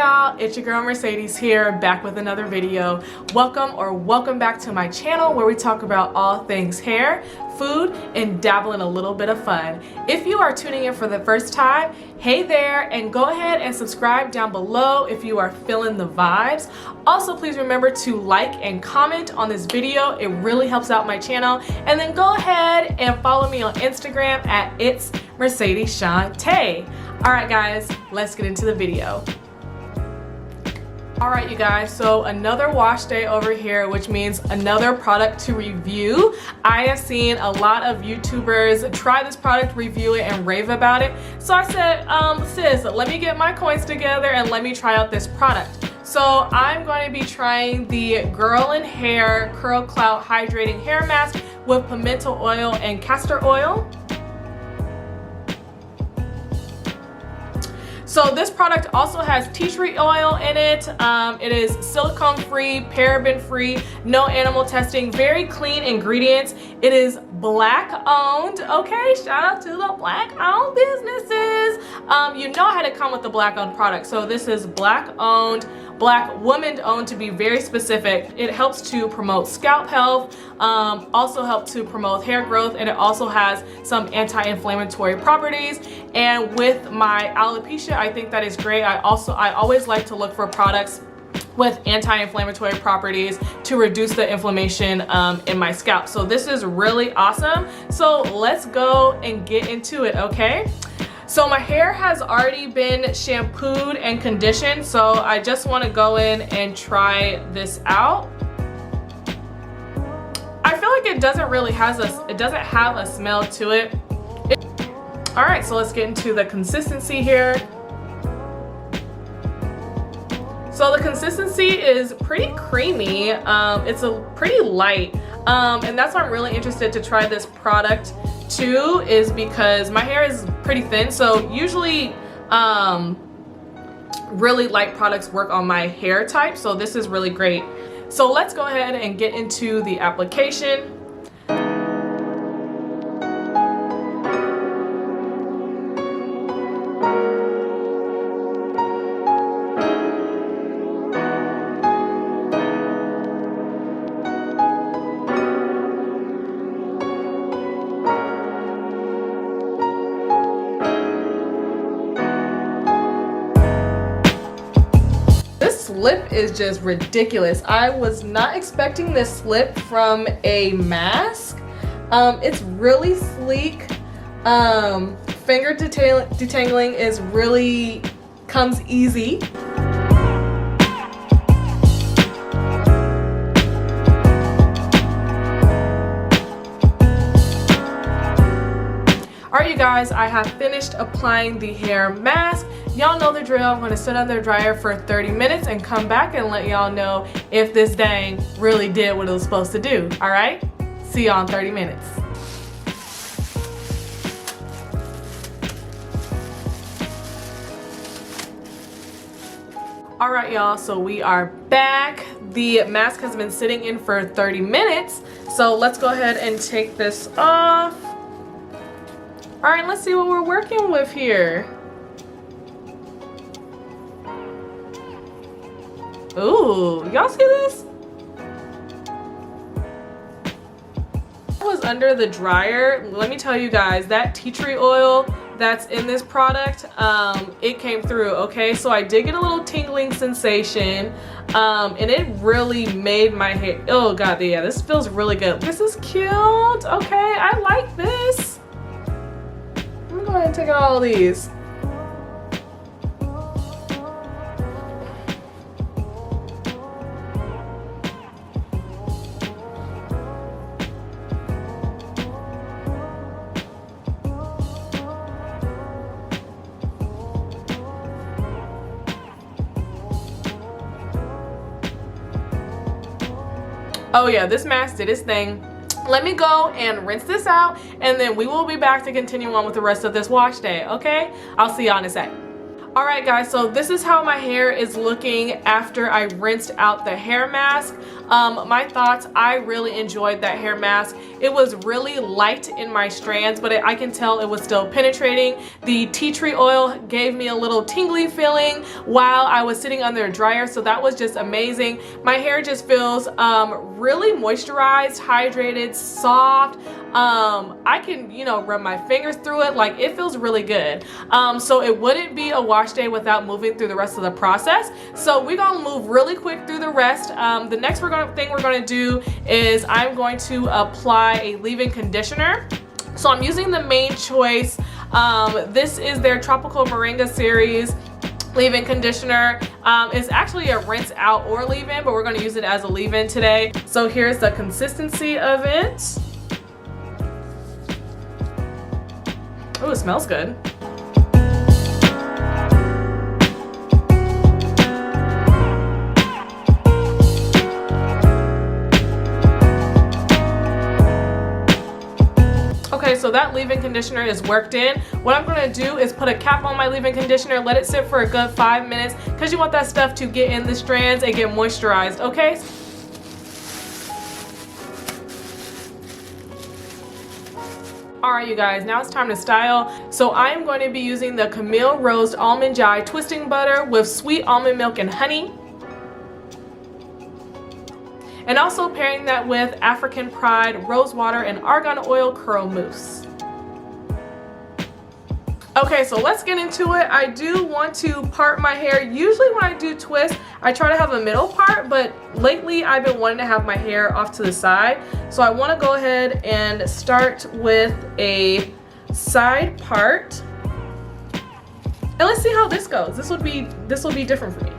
y'all, it's your girl Mercedes here, back with another video. Welcome back to my channel where we talk about all things hair, food, and dabble in a little bit of fun. If you are tuning in for the first time, hey there, and go ahead and subscribe down below if you are feeling the vibes. Also, please remember to like and comment on this video. It really helps out my channel. And then go ahead and follow me on Instagram at It's Mercedes Shantae. Alright guys, let's get into the video. Alright you guys, so another wash day over here, which means another product to review. I have seen a lot of YouTubers try this product, review it, and rave about it. So I said, sis, let me get my coins together and let me try out this product. So I'm going to be trying the Girl in Hair Curl Clout Hydrating Hair Mask with pimento oil and castor oil. So this product also has tea tree oil in it. It is silicone free, paraben free, no animal testing, very clean ingredients. It is black owned, okay? Shout out to the black owned businesses. You know I had to come with the black owned product. So this is black owned, black woman owned to be very specific. It helps to promote scalp health, also help to promote hair growth, and it also has some anti-inflammatory properties. And with my alopecia, I think that is great. I always like to look for products with anti-inflammatory properties to reduce the inflammation in my scalp. So this is really awesome. So let's go and get into it, okay? So my hair has already been shampooed and conditioned, so I just want to go in and try this out. I feel like it doesn't have a smell to it. All right, so let's get into the consistency here. So the consistency is pretty creamy. It's pretty light, and that's why I'm really interested to try this product too, is because my hair is pretty thin, so usually really light products work on my hair type, so this is really great. So let's go ahead and get into the application. Slip is just ridiculous. I was not expecting this slip from a mask. It's really sleek. Finger detangling comes easy. Alright you guys, I have finished applying the hair mask. Y'all know the drill. I'm going to sit under the dryer for 30 minutes and come back and let y'all know if this dang really did what it was supposed to do. Alright? See y'all in 30 minutes. Alright y'all, so we are back. The mask has been sitting in for 30 minutes. So let's go ahead and take this off. Alright, let's see what we're working with here. Ooh, y'all see this? I was under the dryer. Let me tell you guys, that tea tree oil that's in this product, it came through, okay? So I did get a little tingling sensation, and it really made my hair, oh god, yeah, this feels really good. This is cute, okay? I like this. I'm gonna go ahead and take out all of these. Oh yeah, this mask did its thing. Let me go and rinse this out, and then we will be back to continue on with the rest of this wash day, okay? I'll see y'all in a sec. Alright guys, so this is how my hair is looking after I rinsed out the hair mask. My thoughts, I really enjoyed that hair mask. It was really light in my strands, but I can tell it was still penetrating. The tea tree oil gave me a little tingly feeling while I was sitting under a dryer, so that was just amazing. My hair just feels really moisturized, hydrated, soft. I can, you know, run my fingers through it. Like, it feels really good. So it wouldn't be a wash day without moving through the rest of the process. So we're gonna move really quick through the rest. The next thing we're gonna do is I'm going to apply a leave-in conditioner. So I'm using the Mane Choice. This is their Tropical Moringa series leave-in conditioner. It's actually a rinse out or leave-in, but we're going to use it as a leave-in today. So here's the consistency of it. Oh, it smells good. Okay, so that leave-in conditioner is worked in. What I'm gonna do is put a cap on my leave-in conditioner, let it sit for a good 5 minutes, because you want that stuff to get in the strands and get moisturized, okay? Alright you guys, now it's time to style. So I am going to be using the Camille Rose Almond Joy Twisting Butter with sweet almond milk and honey. And also pairing that with African Pride Rose Water and Argan Oil Curl Mousse. Okay, so let's get into it. I do want to part my hair. Usually when I do twists, I try to have a middle part, but lately I've been wanting to have my hair off to the side. So I want to go ahead and start with a side part. And let's see how this goes. This will be different for me.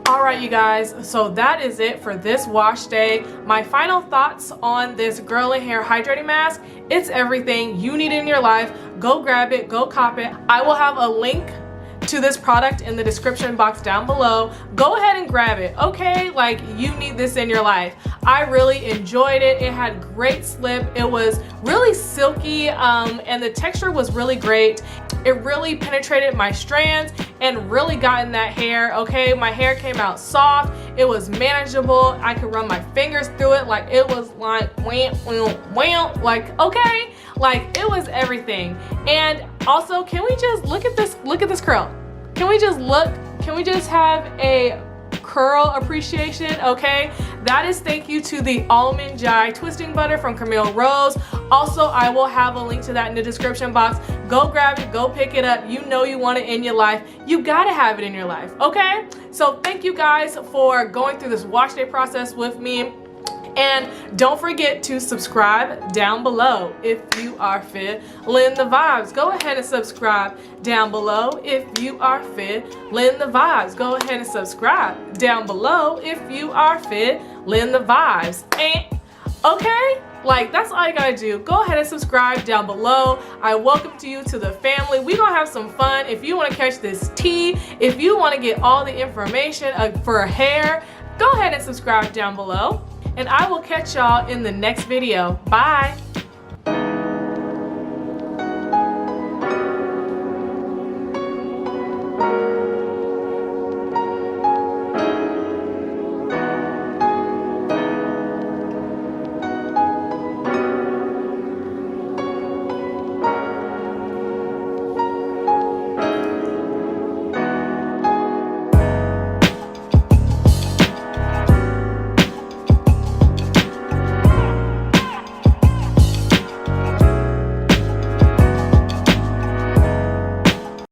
Alright you guys, so that is it for this wash day. My final thoughts on this Girl in Hair Hydrating Mask. It's everything you need in your life. Go grab it, go cop it. I will have a link to this product in the description box down below. Go ahead and grab it, okay? Like, you need this in your life. I really enjoyed it. It had great slip. It was really silky, and the texture was really great. It really penetrated my strands and really got in that hair, okay? My hair came out soft. It was manageable. I could run my fingers through it. Like, it was like, wham, wham, wham. Like, okay? Like, it was everything. And also, can we just look at this curl? Can we just have a curl appreciation, okay? That is thank you to the Almond Joy Twisting Butter from Camille Rose. Also, I will have a link to that in the description box. Go grab it, go pick it up. You know you want it in your life. You gotta have it in your life, okay? So thank you guys for going through this wash day process with me. And don't forget to subscribe down below if you are feeling the vibes. Go ahead and subscribe down below if you are feeling the vibes. Go ahead and subscribe down below if you are feeling the vibes. And okay? Like, that's all you gotta do. Go ahead and subscribe down below. I welcome you to the family. We're gonna have some fun. If you wanna catch this tea, if you wanna get all the information for hair, go ahead and subscribe down below. and I will catch y'all in the next video. Bye.